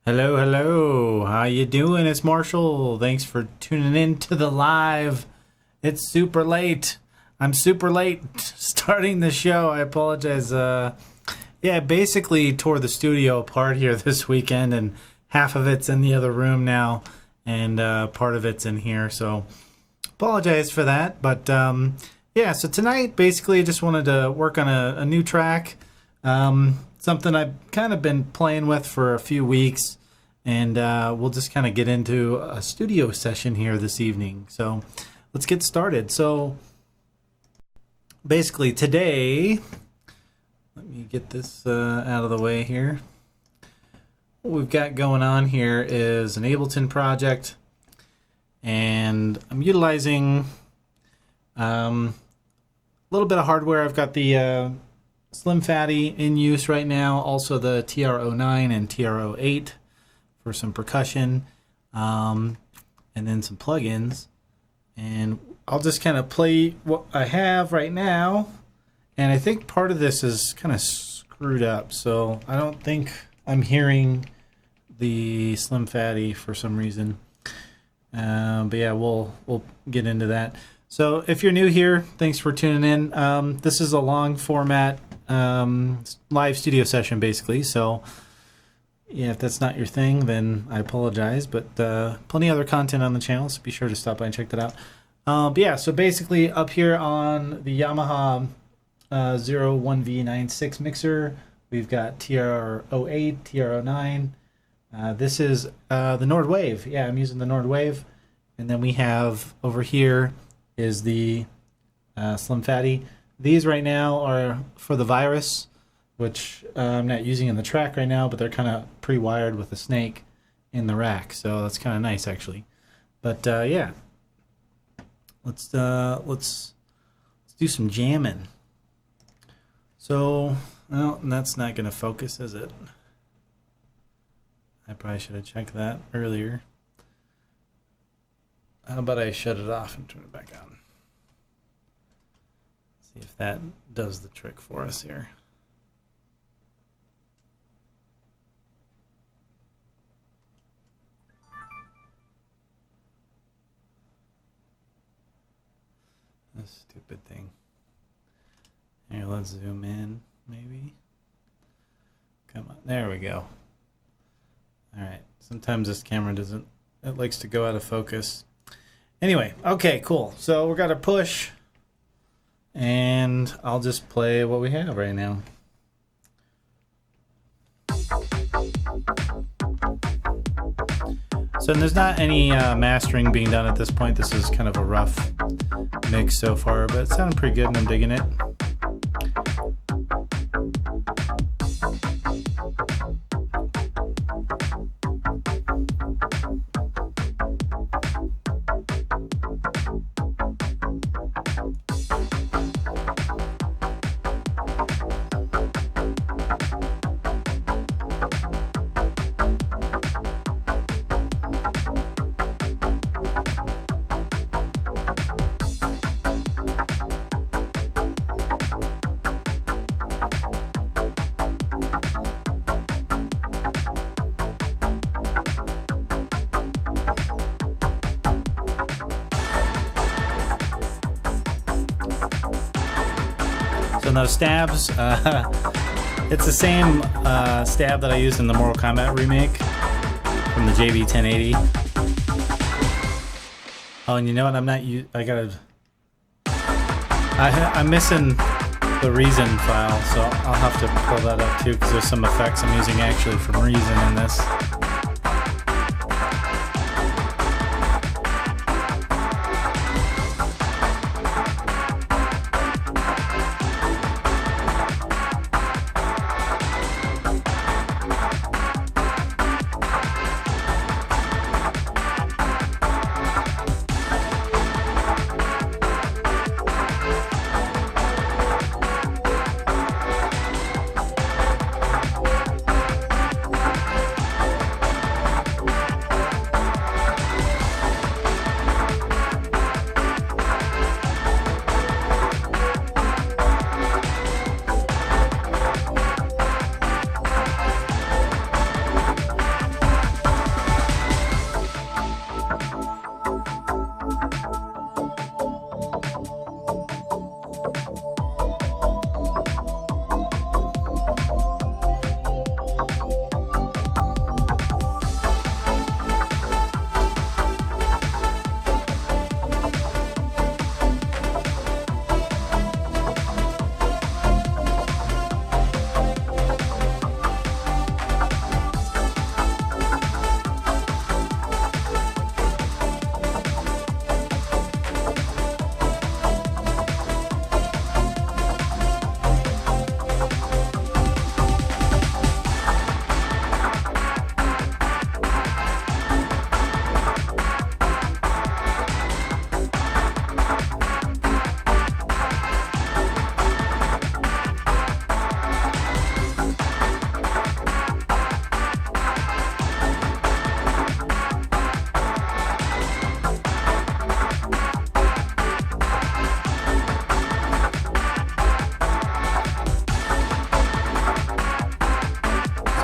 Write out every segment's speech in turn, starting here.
Hello, hello. How you doing? It's Marshall. Thanks for tuning in to the live. It's super late. I'm super late starting the show. I apologize. Basically tore the studio apart here this weekend, and half of it's in the other room now, and part of it's in here. So apologize for that. But so tonight, basically, I just wanted to work on a new track. Something I've kind of been playing with for a few weeks, and we'll just kind of get into a studio session here this evening. So let's get started. So basically today, let me get this out of the way here. What we've got going on here is an Ableton project, and I'm utilizing a little bit of hardware. I've got the Slim Fatty in use right now, also the TR-09 and TR-08 for some percussion, and then some plugins. And I'll just kind of play what I have right now, and I think part of this is kind of screwed up, so I don't think I'm hearing the Slim Fatty for some reason. But yeah, we'll get into that. So if you're new here, thanks for tuning in. This is a long format live studio session, basically. So yeah, if that's not your thing, then I apologize. But plenty of other content on the channel, so be sure to stop by and check that out. But yeah, so basically up here on the Yamaha 01V96 mixer, we've got TR-08, TR-09. This is the Nord Wave. Yeah, I'm using the Nord Wave. And then we have over here is the Slim Fatty. These right now are for the Virus, which I'm not using in the track right now, but they're kind of pre-wired with a snake in the rack, so that's kind of nice actually. But yeah, let's do some jamming. So, well, that's not going to focus, is it? I probably should have checked that earlier. How about I shut it off and turn it back on? See if that does the trick for us here. This stupid thing. Here, let's zoom in, maybe. Come on, there we go. All right, sometimes this camera doesn't, it likes to go out of focus. Anyway, okay, cool. So we're gonna push, and I'll just play what we have right now. So there's not any mastering being done at this point. This is kind of a rough mix so far, but it sounded pretty good and I'm digging it. So those stabs, it's the same stab that I used in the Mortal Kombat remake from the JV1080. Oh, and you know what? I'm missing the Reason file, so I'll have to pull that up too, because there's some effects I'm using actually from Reason in this.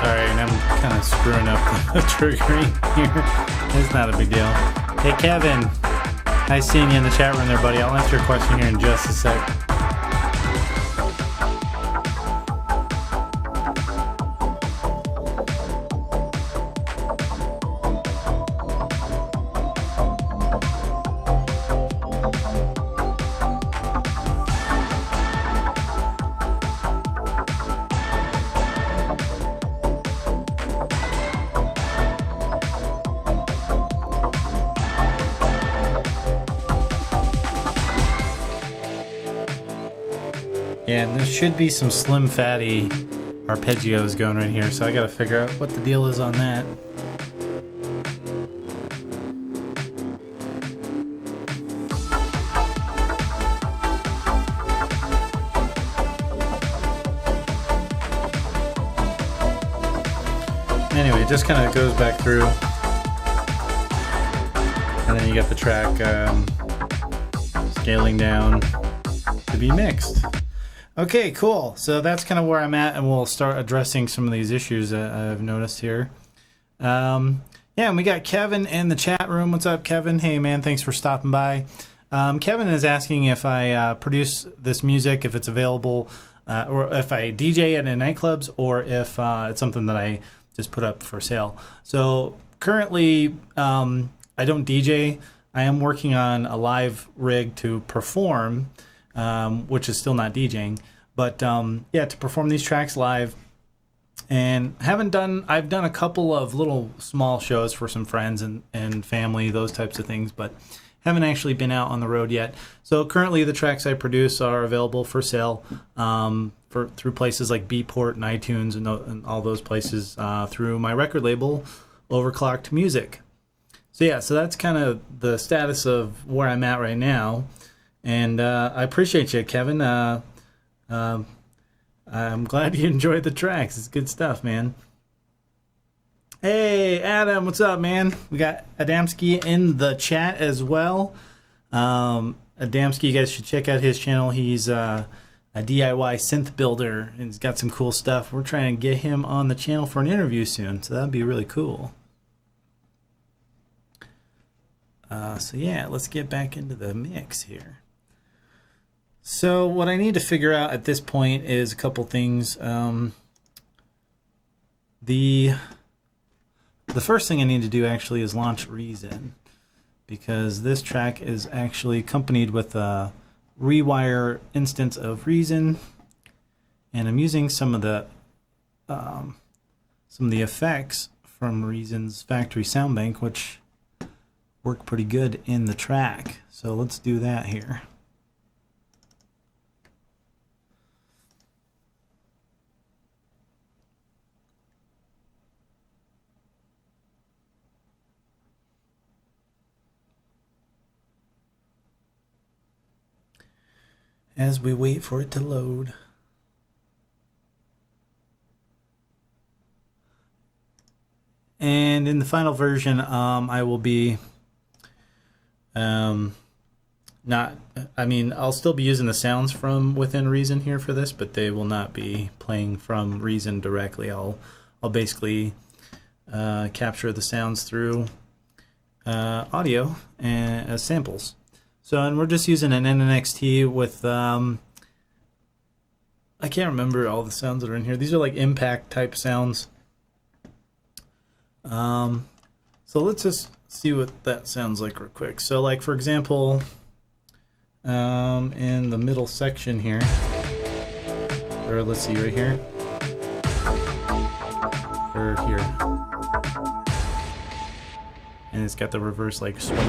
Sorry, and I'm kind of screwing up the triggering here. It's not a big deal. Hey, Kevin. Nice seeing you in the chat room there, buddy. I'll answer your question here in just a sec. Yeah, and there should be some slim fatty arpeggios going right here, so I gotta figure out what the deal is on that. Anyway, it just kind of goes back through, and then you got the track scaling down to be mixed. Okay, cool. So that's kind of where I'm at, and we'll start addressing some of these issues that I've noticed here. Yeah, and we got Kevin in the chat room. What's up, Kevin? Hey, man, thanks for stopping by. Kevin is asking if I produce this music, if it's available, or if I DJ it in nightclubs, or if it's something that I just put up for sale. So currently, I don't DJ. I am working on a live rig to perform, which is still not DJing, but yeah, to perform these tracks live. And I've done a couple of little small shows for some friends and family, those types of things, but haven't actually been out on the road yet. So currently the tracks I produce are available for sale through places like Beatport and iTunes and all those places, through my record label, Overclocked Music. So yeah, so that's kind of the status of where I'm at right now. And I appreciate you, Kevin. I'm glad you enjoyed the tracks. It's good stuff, man. Hey, Adam, what's up, man? We got Adamski in the chat as well. Adamski, you guys should check out his channel. He's a DIY synth builder, and he's got some cool stuff. We're trying to get him on the channel for an interview soon, so that'd be really cool. So yeah, let's get back into the mix here. So what I need to figure out at this point is a couple things. The first thing I need to do actually is launch Reason, because this track is actually accompanied with a rewire instance of Reason, and I'm using some of the effects from Reason's factory sound bank, which work pretty good in the track. So let's do that here. As we wait for it to load. And in the final version, I will be I'll still be using the sounds from within Reason here for this, but they will not be playing from Reason directly. I'll basically capture the sounds through audio and as samples. So, and we're just using an NNXT with, I can't remember all the sounds that are in here. These are like impact type sounds. So let's just see what that sounds like real quick. So like, for example, in the middle section here, or let's see right here, or here, and it's got the reverse like sweep.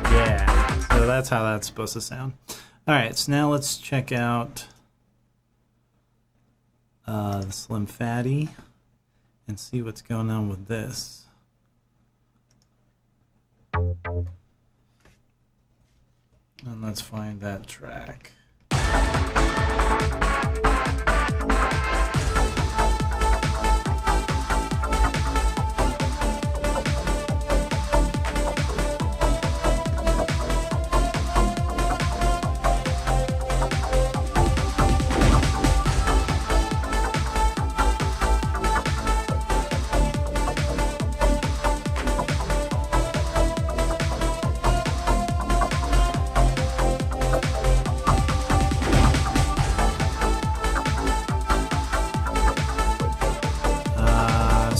Yeah, so that's how that's supposed to sound. All right, so now let's check out the Slim Fatty and see what's going on with this. And let's find that track.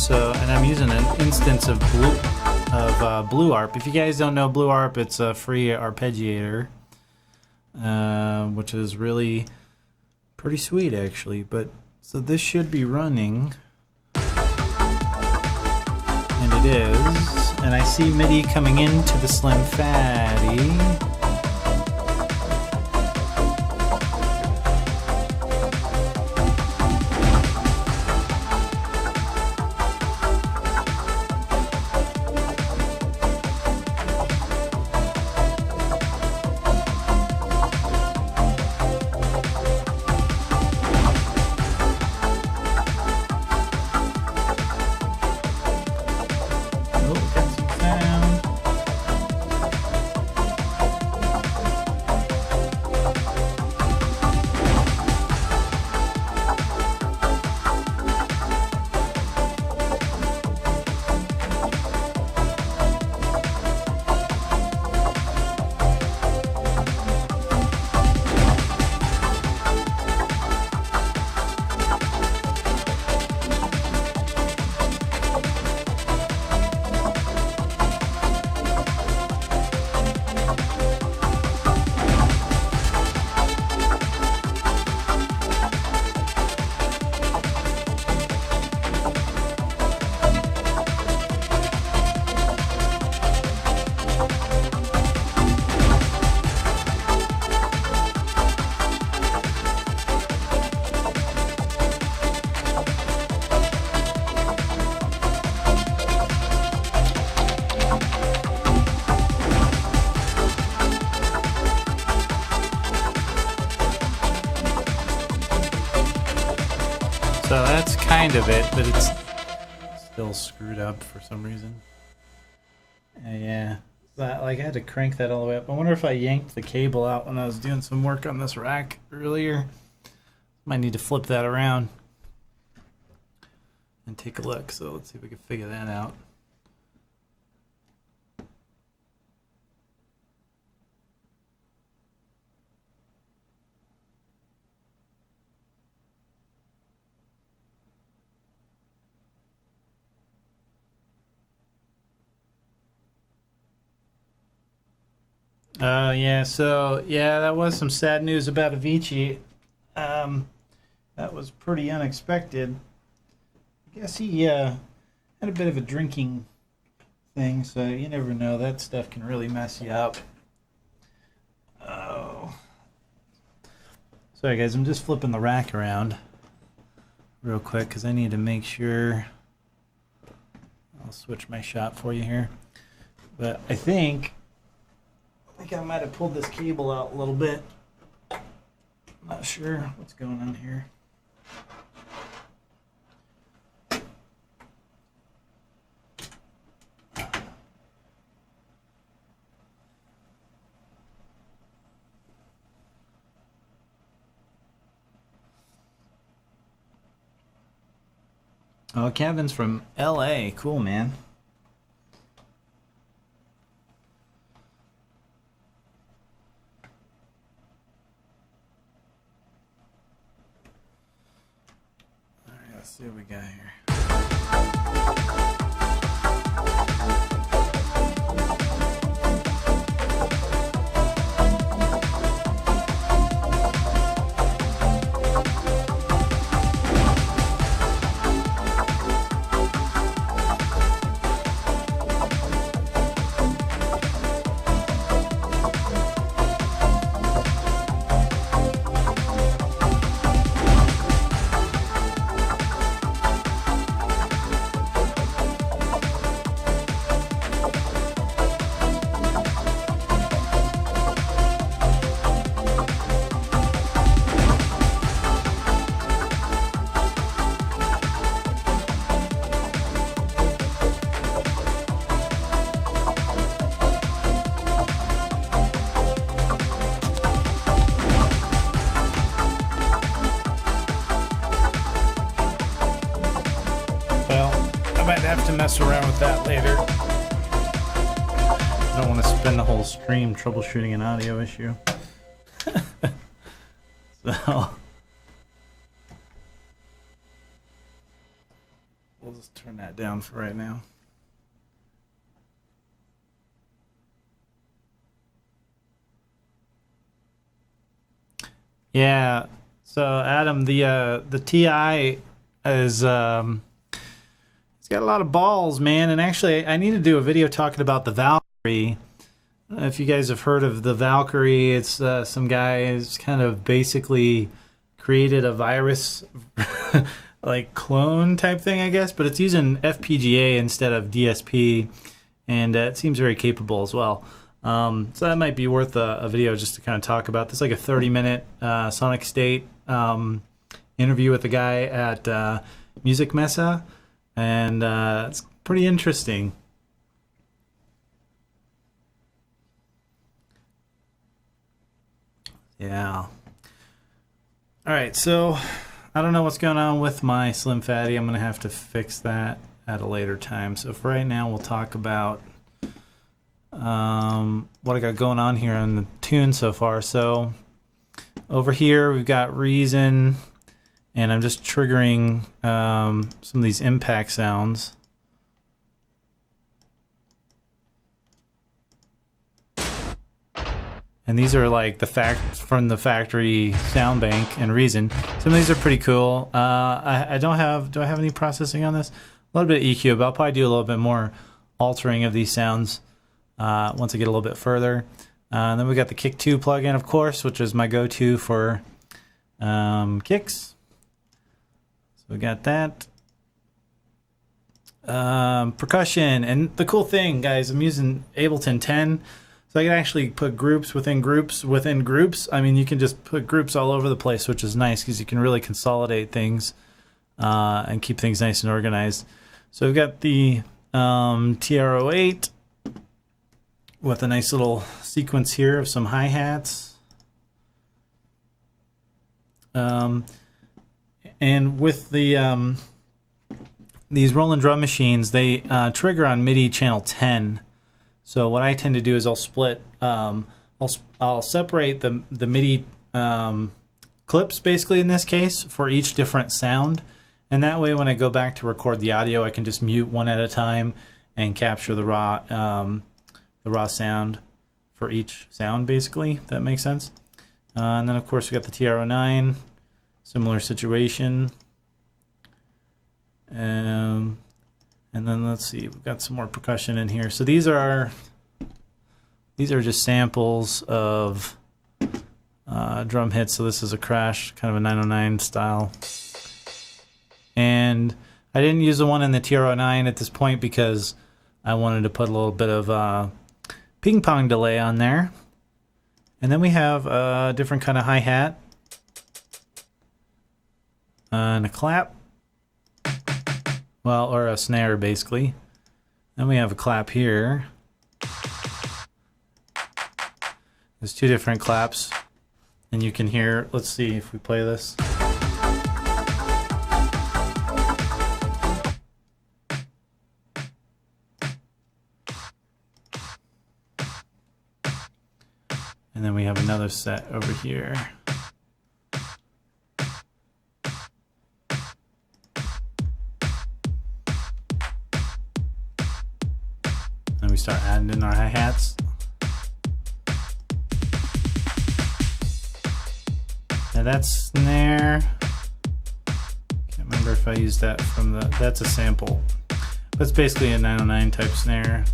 So, and I'm using an instance of Blue Arp. If you guys don't know Blue Arp, it's a free arpeggiator, which is really pretty sweet actually. But so this should be running, and it is. And I see MIDI coming into the Slim Fatty. So that's kind of it, but it's still screwed up for some reason. Yeah, like I had to crank that all the way up. I wonder if I yanked the cable out when I was doing some work on this rack earlier. Might need to flip that around and take a look. So let's see if we can figure that out. Yeah, so yeah, that was some sad news about Avicii. That was pretty unexpected. I guess he had a bit of a drinking thing, so you never know. That stuff can really mess you up. Oh. Sorry, guys, I'm just flipping the rack around real quick because I need to make sure. I'll switch my shot for you here. But I think I might have pulled this cable out a little bit. Not sure what's going on here. Oh, Kevin's from LA. Cool, man. Let's see what we got here. Have to mess around with that later. I don't want to spend the whole stream troubleshooting an audio issue. So we'll just turn that down for right now. Yeah. So Adam, the TI is it's got a lot of balls, man. And actually, I need to do a video talking about the Valkyrie. If you guys have heard of the Valkyrie, it's some guys kind of basically created a virus like clone type thing, I guess, but it's using FPGA instead of DSP, and it seems very capable as well. So that might be worth a video just to kind of talk about this, like a 30-minute Sonic State interview with the guy at Music Mesa, and it's pretty interesting. Yeah. All right, so I don't know what's going on with my Slim Fatty. I'm going to have to fix that at a later time. So for right now, we'll talk about what I got going on here on the tune so far. So over here, we've got Reason, and I'm just triggering some of these impact sounds. And these are like from the factory sound bank and Reason. Some of these are pretty cool. Do I have any processing on this? A little bit of EQ, but I'll probably do a little bit more altering of these sounds once I get a little bit further. And then we got the Kick 2 plugin, of course, which is my go-to for kicks. So we got that. Percussion. And the cool thing, guys, I'm using Ableton 10. So I can actually put groups within groups within groups. I mean, you can just put groups all over the place, which is nice because you can really consolidate things and keep things nice and organized. So we've got the TR-08 with a nice little sequence here of some hi-hats. And with the these Roland drum machines, they trigger on MIDI channel 10. So what I tend to do is I'll split, I'll separate the MIDI clips basically in this case for each different sound, and that way when I go back to record the audio, I can just mute one at a time and capture the raw sound for each sound basically. If that makes sense. And then of course we got the TR-09, similar situation. And then let's see, we've got some more percussion in here. So these are just samples of drum hits. So this is a crash, kind of a 909 style. And I didn't use the one in the TR-09 at this point because I wanted to put a little bit of ping pong delay on there. And then we have a different kind of hi-hat and a clap. Well, or a snare, basically. Then we have a clap here. There's two different claps. And you can hear, let's see if we play this. And then we have another set over here. And we start adding in our hi-hats. Now that's snare. Can't remember if I used that from that's a sample. But it's basically a 909 type snare.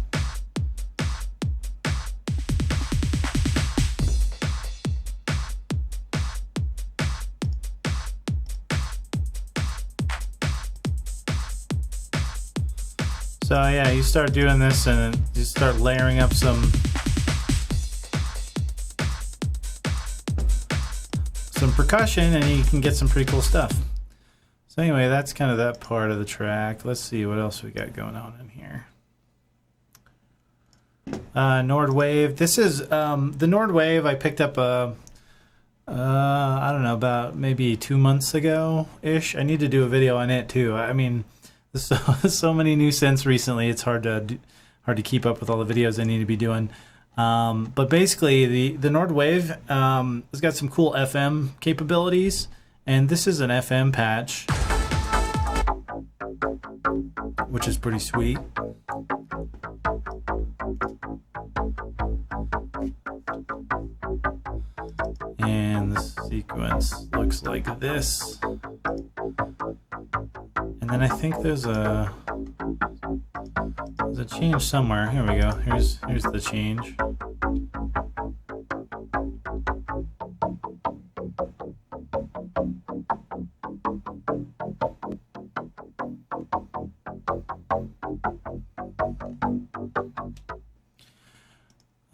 So yeah, you start doing this and you start layering up some percussion and you can get some pretty cool stuff. So anyway, that's kind of that part of the track. Let's see what else we got going on in here. Nord Wave. This is the Nord Wave I picked up I don't know, about maybe 2 months ago-ish. I need to do a video on it too. I mean, so many new synths recently, it's hard to keep up with all the videos I need to be doing. But basically, the Nord Wave has got some cool FM capabilities, and this is an FM patch. which is pretty sweet. And the sequence looks like this. And then I think there's a change somewhere. Here we go. Here's the change.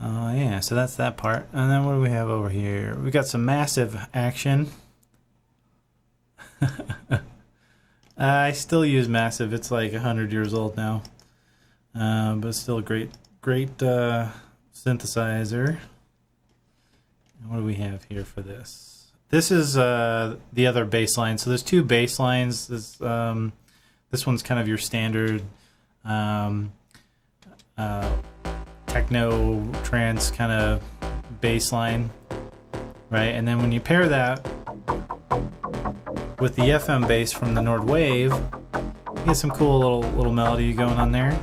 Oh yeah, so that's that part. And then what do we have over here? We got some massive action. I still use massive. It's like 100 years old now, but it's still a great synthesizer. And what do we have here for this? This is the other bass line. So there's two bass lines. This one's kind of your standard techno trance kind of bass line, right? And then when you pair that with the FM bass from the Nord Wave, you get some cool little melody going on there.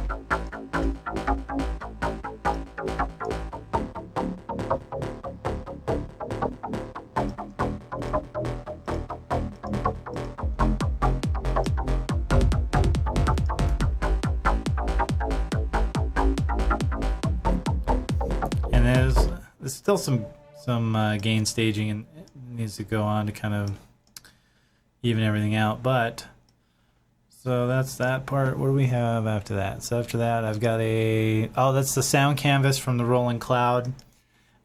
And there's still some gain staging and it needs to go on to kind of even everything out, but so that's that part. What do we have after that? So after that I've got that's the sound canvas from the Rolling Cloud.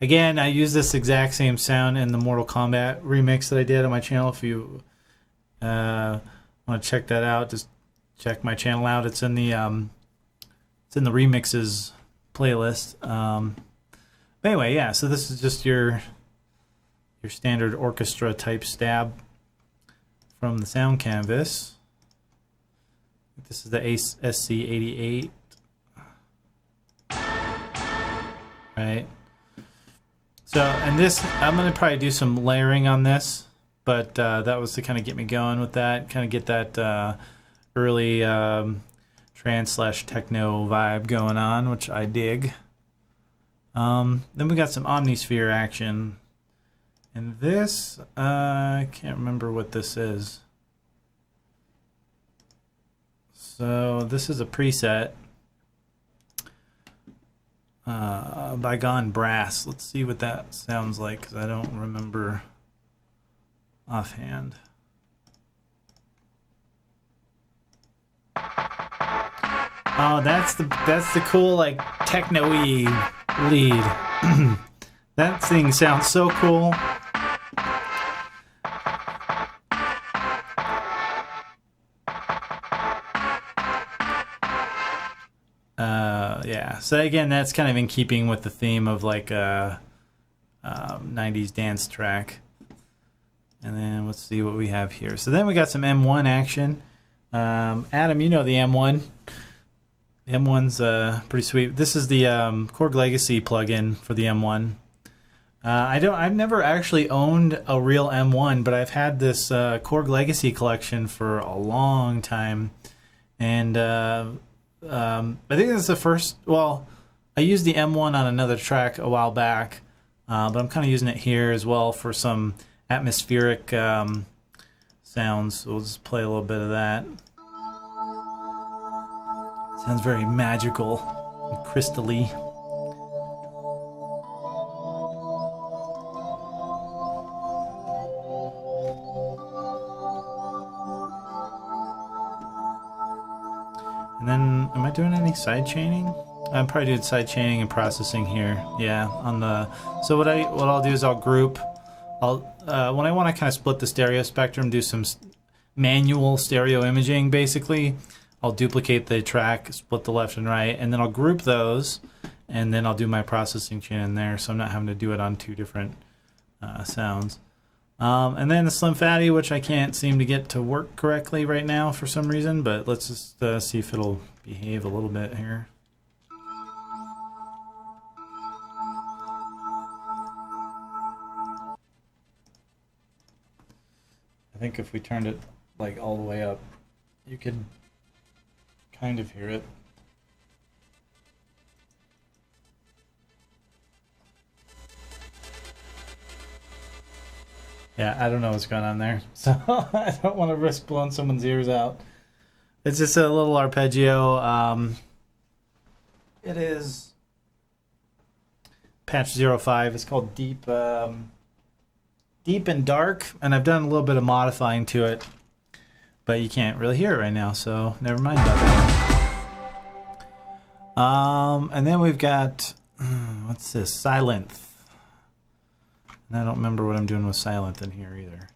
Again, I use this exact same sound in the Mortal Kombat remix that I did on my channel. If you want to check that out, just check my channel out. It's in the remixes playlist. But anyway, yeah, so this is just your standard orchestra type stab from the sound canvas. This is the SC88, right? So, and this, I'm going to probably do some layering on this, but that was to kind of get me going with that, kind of get that early trance/techno vibe going on, which I dig. Then we got some Omnisphere action. And this, I can't remember what this is. So this is a preset. Bygone Brass. Let's see what that sounds like, because I don't remember offhand. Oh, that's the cool, like, techno-y lead. That thing sounds so cool. Yeah, so again, that's kind of in keeping with the theme of like a 90s dance track. And then let's see what we have here. So then we got some M1 action. Adam, you know the M1. The M1's pretty sweet. This is the Korg Legacy plugin for the M1. I've never actually owned a real M1, but I've had this Korg Legacy collection for a long time. And I think this is the first, well, I used the M1 on another track a while back, but I'm kind of using it here as well for some atmospheric sounds. So we'll just play a little bit of that. Sounds very magical and crystally. And then, am I doing any side chaining? I'm probably doing side chaining and processing here. Yeah, on the. So what I'll do is I'll group. When I want to kind of split the stereo spectrum, do some manual stereo imaging. Basically, I'll duplicate the track, split the left and right, and then I'll group those, and then I'll do my processing chain in there, so I'm not having to do it on two different sounds. And then the Slim Fatty, which I can't seem to get to work correctly right now for some reason, but let's just see if it'll behave a little bit here. I think if we turned it like all the way up, you could kind of hear it. Yeah, I don't know what's going on there. So I don't want to risk blowing someone's ears out. It's just a little arpeggio. It is patch 05. It's called Deep and Dark, and I've done a little bit of modifying to it, but you can't really hear it right now, so never mind about that. And then we've got what's this? Silenth. And I don't remember what I'm doing with Silenth in here either.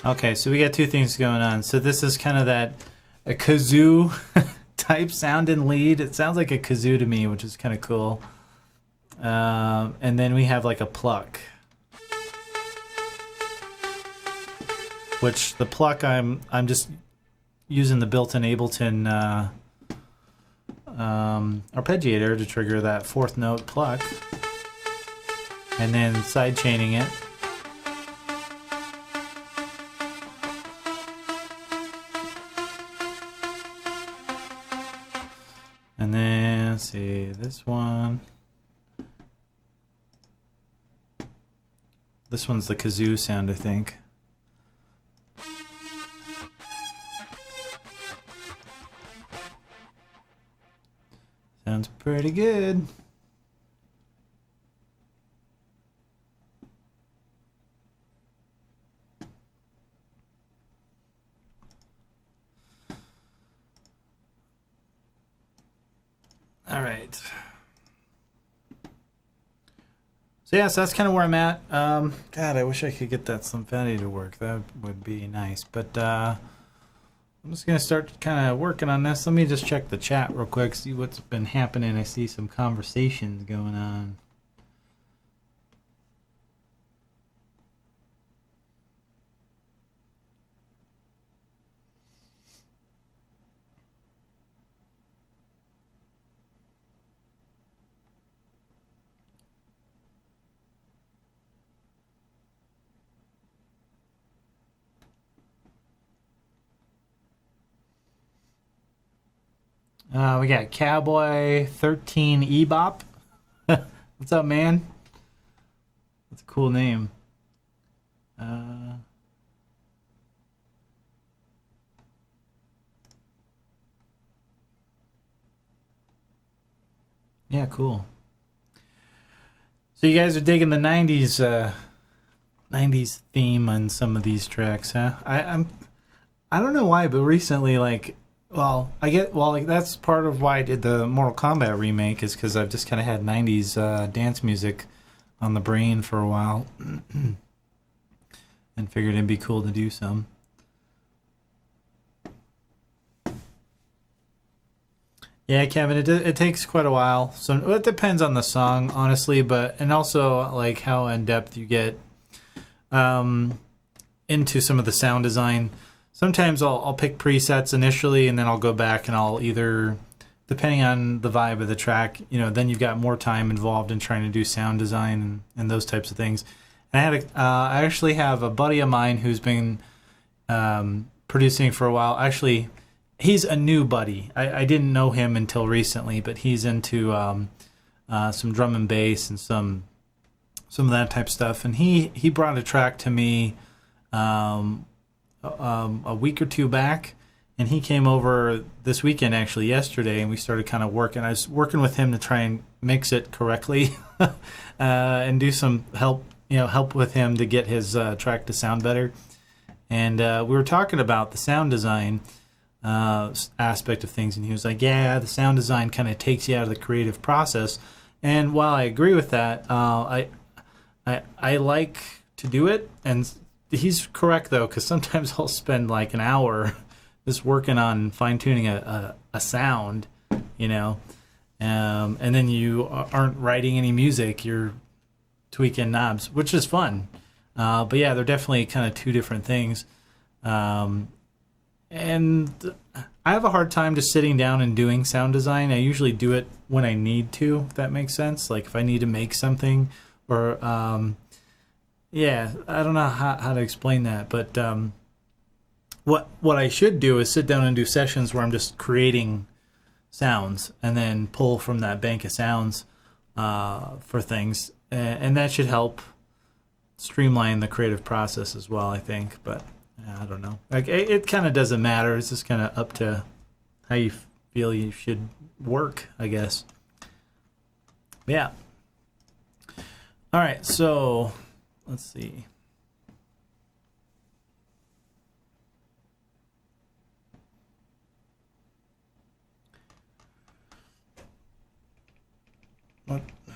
Okay, so we got two things going on. So this is kind of a kazoo type sound and lead. It sounds like a kazoo to me, which is kind of cool. And then we have like a pluck, which the pluck I'm just using the built-in Ableton arpeggiator to trigger that fourth note pluck, and then side chaining it. And then, let's see, this one. This one's the kazoo sound, I think. Sounds pretty good. All right. So yeah, so that's kind of where I'm at. God, I wish I could get that Symphony to work. That would be nice. But I'm just going to start kind of working on this. Let me just check the chat real quick, see what's been happening. I see some conversations going on. We got Cowboy 13 Ebop. What's up, man? That's a cool name. Yeah, cool. So you guys are digging the 90s theme on some of these tracks, huh? I don't know why, but recently, like, like that's part of why I did the Mortal Kombat remake, is because I've just kind of had 90s dance music on the brain for a while and figured it'd be cool to do some. Yeah, Kevin, it takes quite a while. So it depends on the song, honestly, and also like how in depth you get into some of the sound design. Sometimes I'll pick presets initially, and then I'll go back and I'll either, depending on the vibe of the track, then you've got more time involved in trying to do sound design and those types of things. And I actually have a buddy of mine who's been producing for a while. Actually, he's a new buddy. I didn't know him until recently, but he's into some drum and bass and some of that type of stuff. And he brought a track to me a week or two back, and he came over this weekend, actually yesterday, and we started kind of working. I was working with him to try and mix it correctly and do some help with him to get his track to sound better. And we were talking about the sound design aspect of things, and he was like, yeah, the sound design kind of takes you out of the creative process. And while I agree with that, I like to do it, and he's correct, though, because sometimes I'll spend like an hour just working on fine-tuning a sound, and then you aren't writing any music, you're tweaking knobs, which is fun. But yeah, they're definitely kind of two different things. And I have a hard time just sitting down and doing sound design. I usually do it when I need to, if that makes sense. Like if I need to make something, or yeah, I don't know how to explain that, but what I should do is sit down and do sessions where I'm just creating sounds and then pull from that bank of sounds for things, and that should help streamline the creative process as well, I think. But I don't know. Like it kind of doesn't matter. It's just kind of up to how you feel you should work, I guess. Yeah. All right. So let's see. What do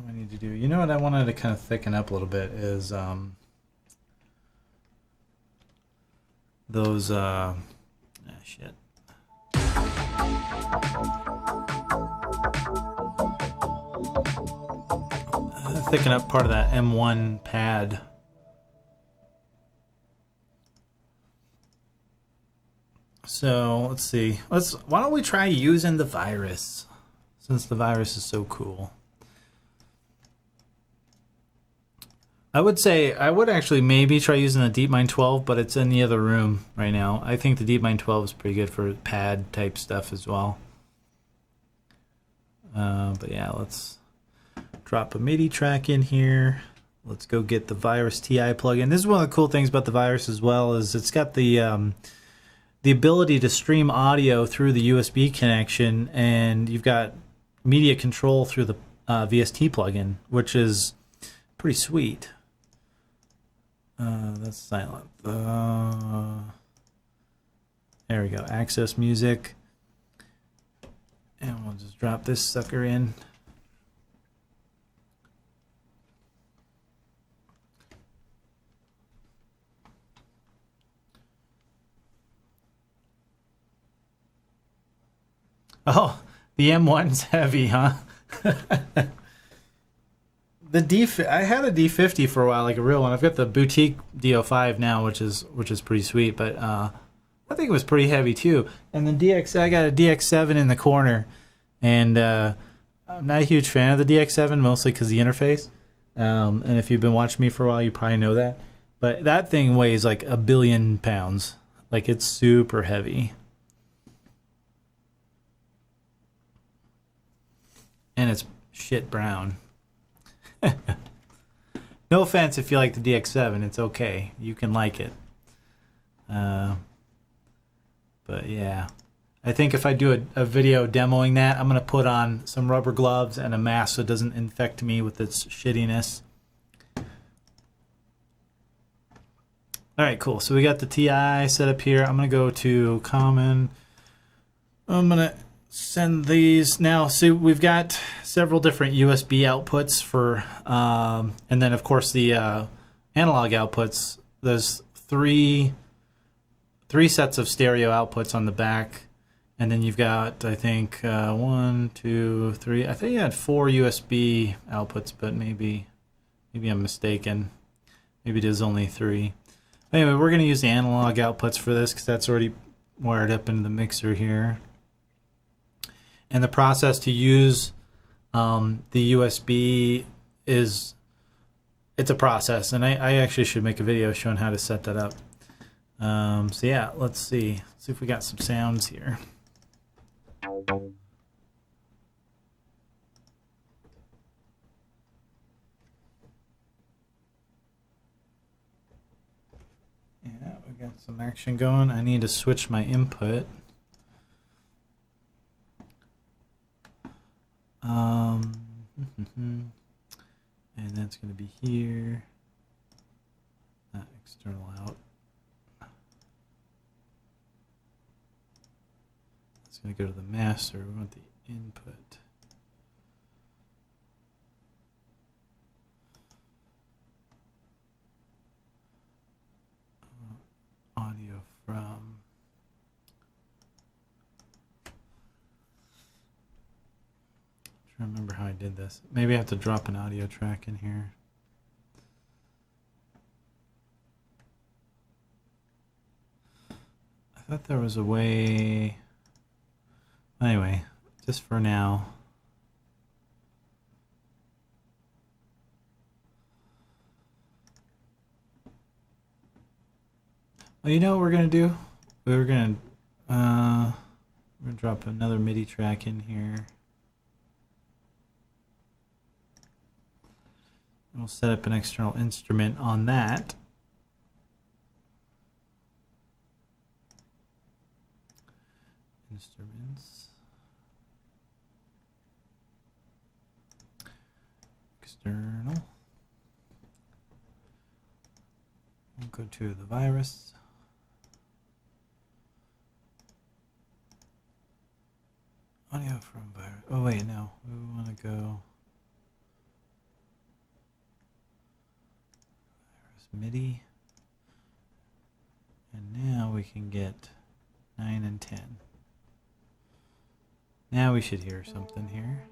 I need to do? You know what I wanted to kind of thicken up a little bit is those shit. Thicken up part of that M1 pad. So let's see. Why don't we try using the virus, since the virus is so cool. I would say I would actually maybe try using the DeepMind 12, but it's in the other room right now. I think the DeepMind 12 is pretty good for pad type stuff as well. But yeah, let's drop a MIDI track in here. Let's go get the Virus TI plugin. This is one of the cool things about the Virus as well, is it's got the ability to stream audio through the USB connection, and you've got media control through the VST plugin, which is pretty sweet. That's silent. There we go. Access music. And we'll just drop this sucker in. Oh, the M1's heavy, huh? I had a D50 for a while, like a real one. I've got the boutique D05 now, which is pretty sweet, but I think it was pretty heavy too. And the I got a DX7 in the corner, and I'm not a huge fan of the DX7, mostly because the interface. And if you've been watching me for a while, you probably know that. But that thing weighs like 1 billion pounds. Like, it's super heavy. And it's shit brown. No offense if you like the DX7, it's okay. You can like it. But yeah. I think if I do a video demoing that, I'm going to put on some rubber gloves and a mask so it doesn't infect me with its shittiness. Alright, cool. So we got the TI set up here. I'm going to go to Common. I'm going to send these now. See, we've got several different USB outputs for and then of course the analog outputs. There's three sets of stereo outputs on the back, and then you've got, I think, 1, 2, 3, I think you had 4 USB outputs, but maybe I'm mistaken. Maybe there's only 3. Anyway, we're going to use the analog outputs for this because that's already wired up into the mixer here. And the process to use the USB it's a process, and I actually should make a video showing how to set that up. So yeah, let's see if we got some sounds here. Yeah, we got some action going. I need to switch my input. And that's going to be here. Not external out. It's going to go to the master. We want the input. Audio from. I remember how I did this. Maybe I have to drop an audio track in here. I thought there was a way. Anyway, just for now. Well, you know what we're gonna do? We're gonna drop another MIDI track in here. We'll set up an external instrument on that. Instruments. External. We'll go to the virus. Audio from virus. Oh wait, no. We want to go virus MIDI. And now we can get 9 and 10. Now we should hear something here.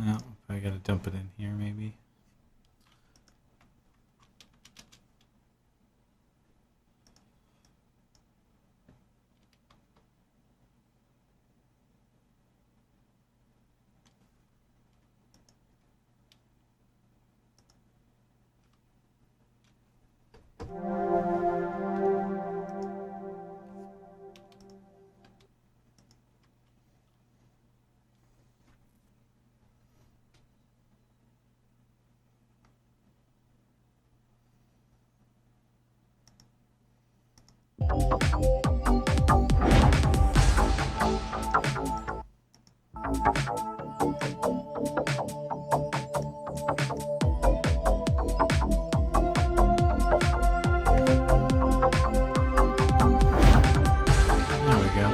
Oh, I gotta dump it in here maybe. There we go.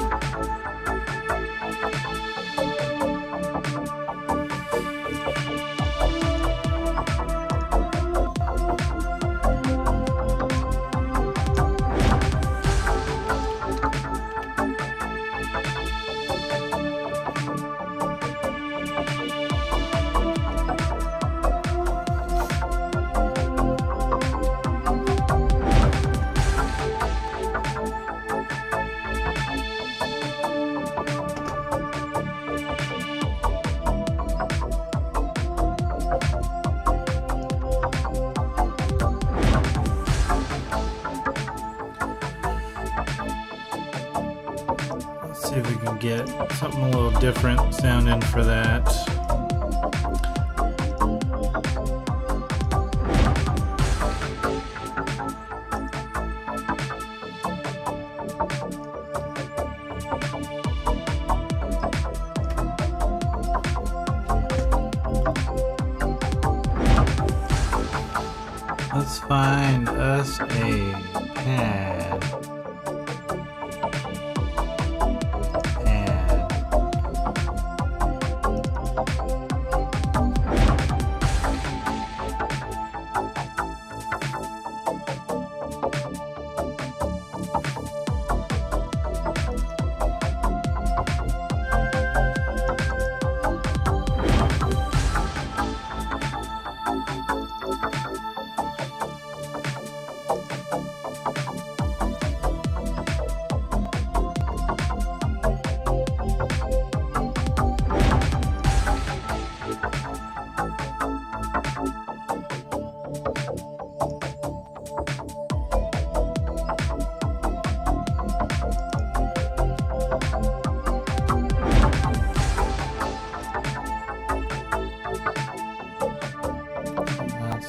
See if we can get something a little different sounding for that. Let's find us a pad.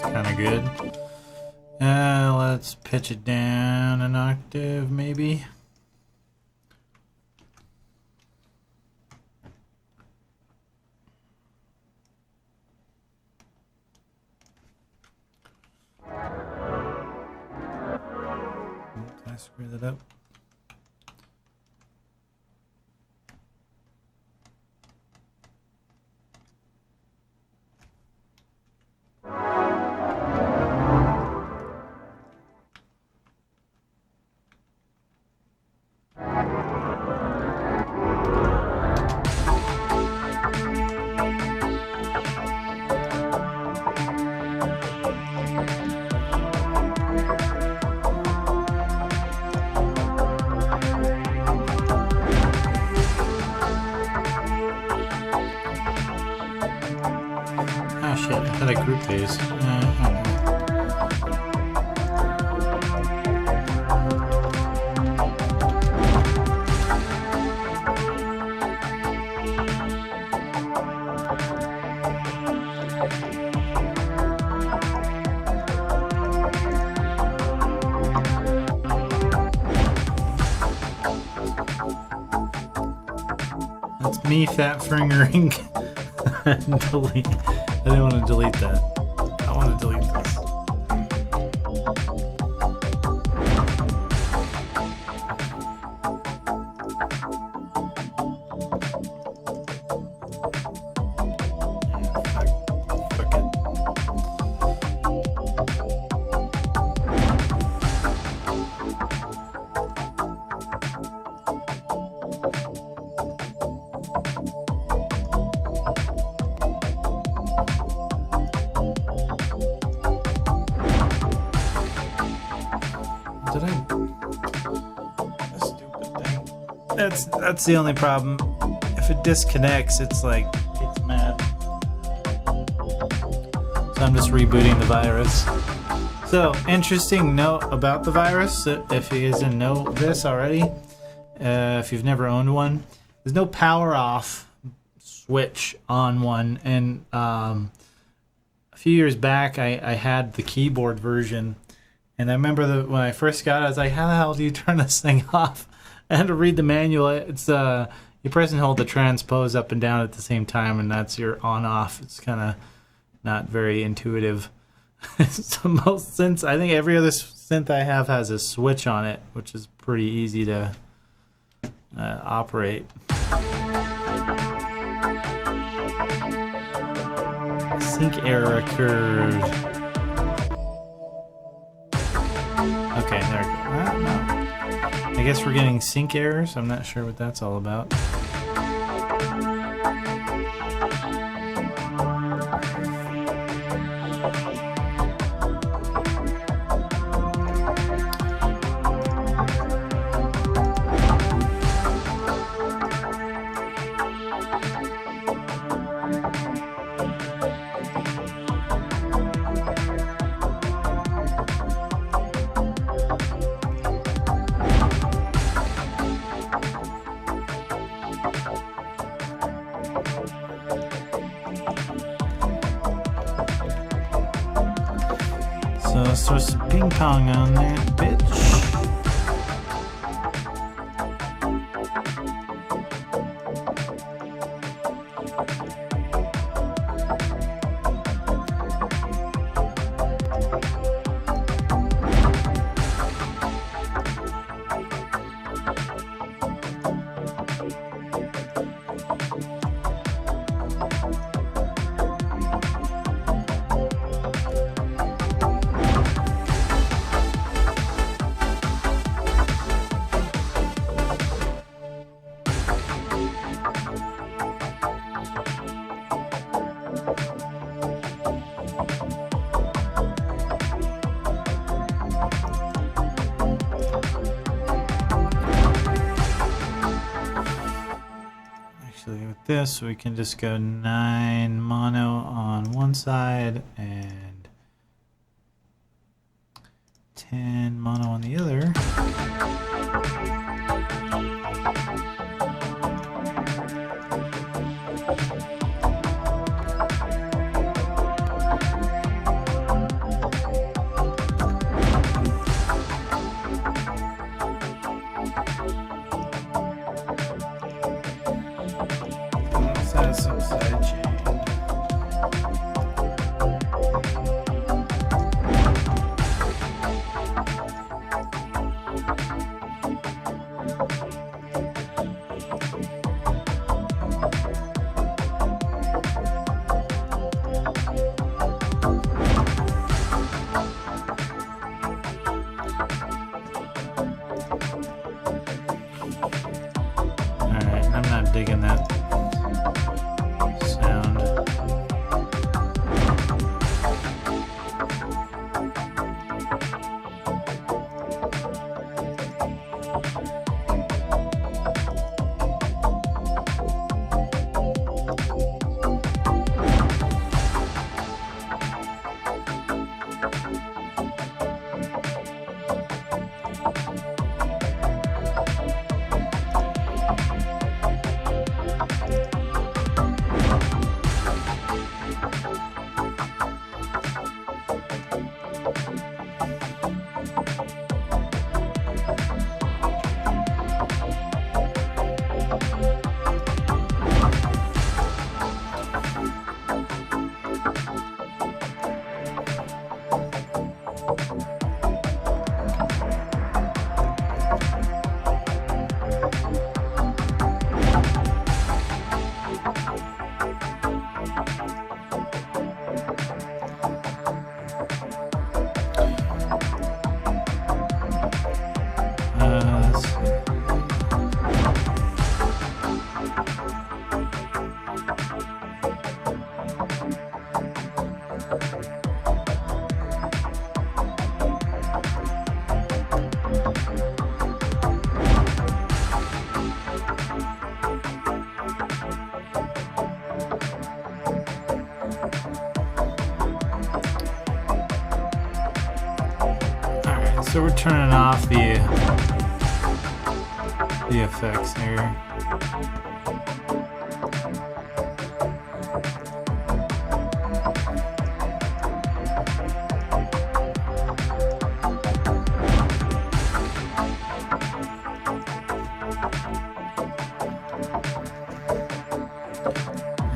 Kind of good. Let's pitch it down an octave, maybe. screw that up. Oh shit, I thought I grouped these. That's me fat fingering. Delete. I didn't want to delete that. I want to delete this. Fuck it. Did I? A stupid thing. That's the only problem. If it disconnects, it's like it's mad. So I'm just rebooting the virus. So interesting note about the virus. If you guys didn't know this already, if you've never owned one, there's no power off switch on one. And a few years back, I had the keyboard version. And I remember that when I first got it, I was like, how the hell do you turn this thing off? I had to read the manual. It's you press and hold the transpose up and down at the same time, and that's your on-off. It's kind of not very intuitive. So most synths, I think every other synth I have has a switch on it, which is pretty easy to operate. Sync error occurred. Okay, there we go. Well, no. I guess we're getting sync errors. I'm not sure what that's all about. So let's throw some ping pong on there, bitch. With this, we can just go 9 mono on one side and 10 mono on the other. Some side chain. Alright, so we're turning off the effects here.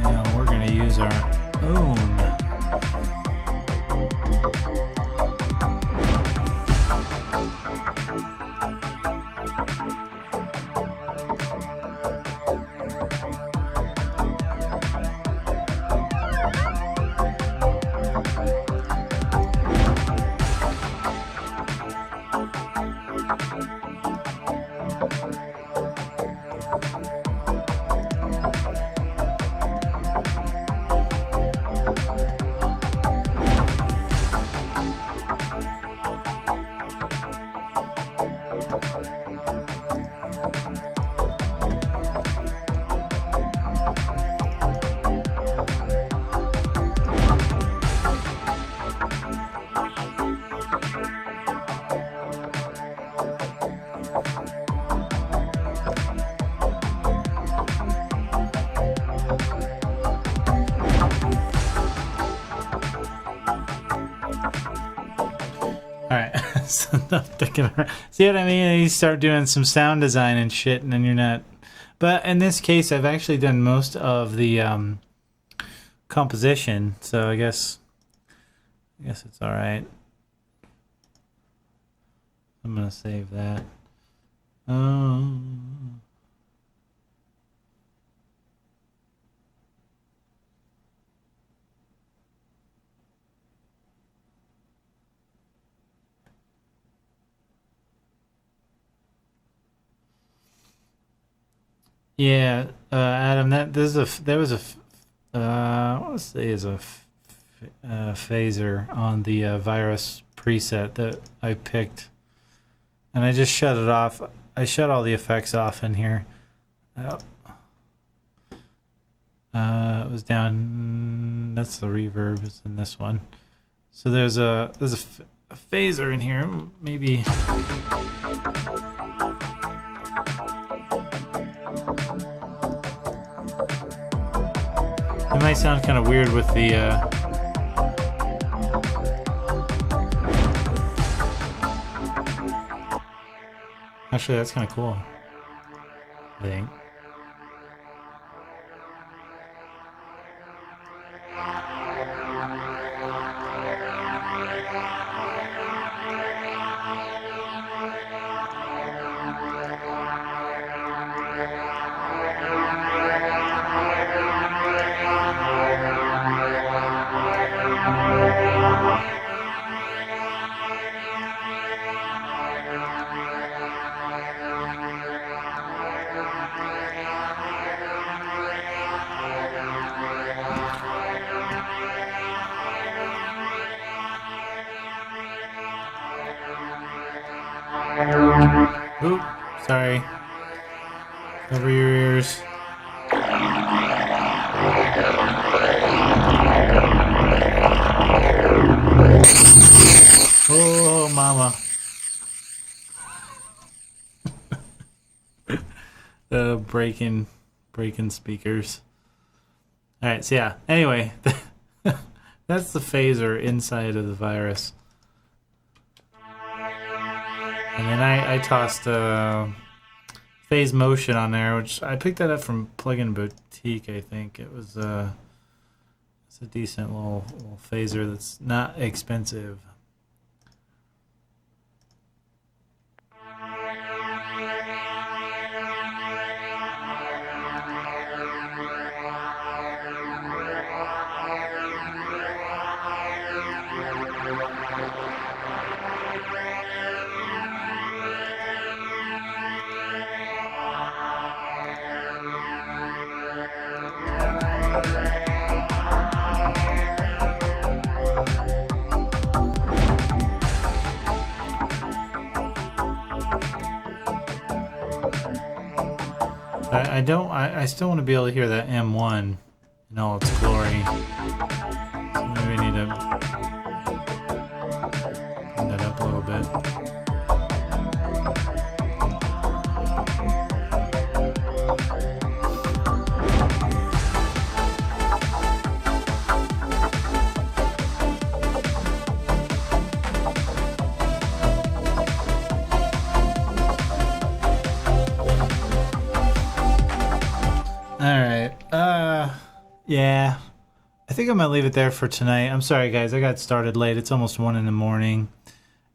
And we're going to use our own Alright, so enough dicking around. See what I mean? You start doing some sound design and shit, and then you're not. But in this case, I've actually done most of the composition, so I guess it's alright. I'm gonna save that. Yeah, Adam, that was I want to say is a phaser on the virus preset that I picked, and I just shut it off. I shut all the effects off in here. It was down. That's the reverb. It's in this one. So there's a phaser in here. Maybe. It might sound kind of weird with the actually, that's kind of cool, I think. Oop, sorry. Cover your ears. Oh, mama. Breaking speakers. Alright, so yeah. Anyway, that's the phaser inside of the virus. And then I tossed phase motion on there, which I picked that up from Plugin Boutique, I think. It was it's a decent little phaser that's not expensive. I don't. I still want to be able to hear that M1 in all its glory. So maybe we need to bring that up a little bit. Alright, yeah. I think I'm gonna leave it there for tonight. I'm sorry guys, I got started late. It's almost 1 in the morning.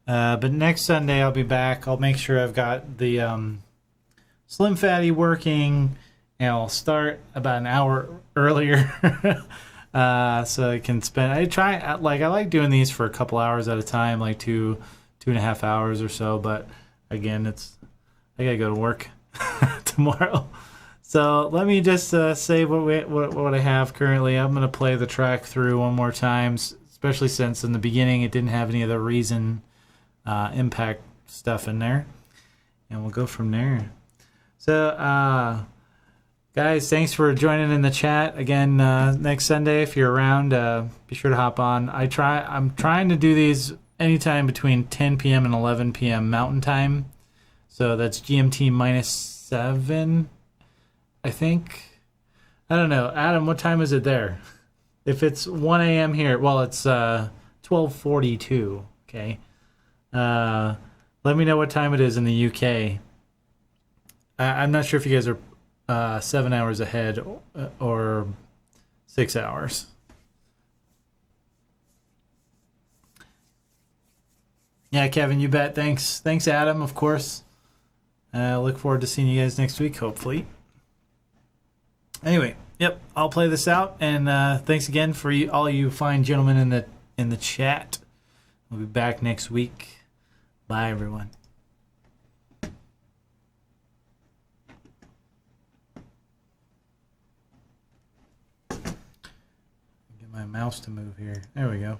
But next Sunday I'll be back. I'll make sure I've got the Slim Fatty working, and I'll start about an hour earlier. So I can spend, I like doing these for a couple hours at a time, like 2.5 hours or so, but again, I gotta go to work tomorrow. So let me just say what I have currently. I'm going to play the track through one more time, especially since in the beginning it didn't have any of the Reason impact stuff in there. And we'll go from there. So, guys, thanks for joining in the chat. Again, next Sunday, if you're around, be sure to hop on. I'm trying to do these anytime between 10 p.m. and 11 p.m. Mountain Time. So that's GMT -7. I think. I don't know. Adam, what time is it there? If it's 1 a.m. here, well, it's 12:42. Okay. Let me know what time it is in the UK. I'm not sure if you guys are 7 hours ahead or 6 hours. Yeah, Kevin, you bet. Thanks, Adam, of course. Look forward to seeing you guys next week, hopefully. Anyway, yep, I'll play this out, and thanks again for all you fine gentlemen in the chat. We'll be back next week. Bye, everyone. Get my mouse to move here. There we go.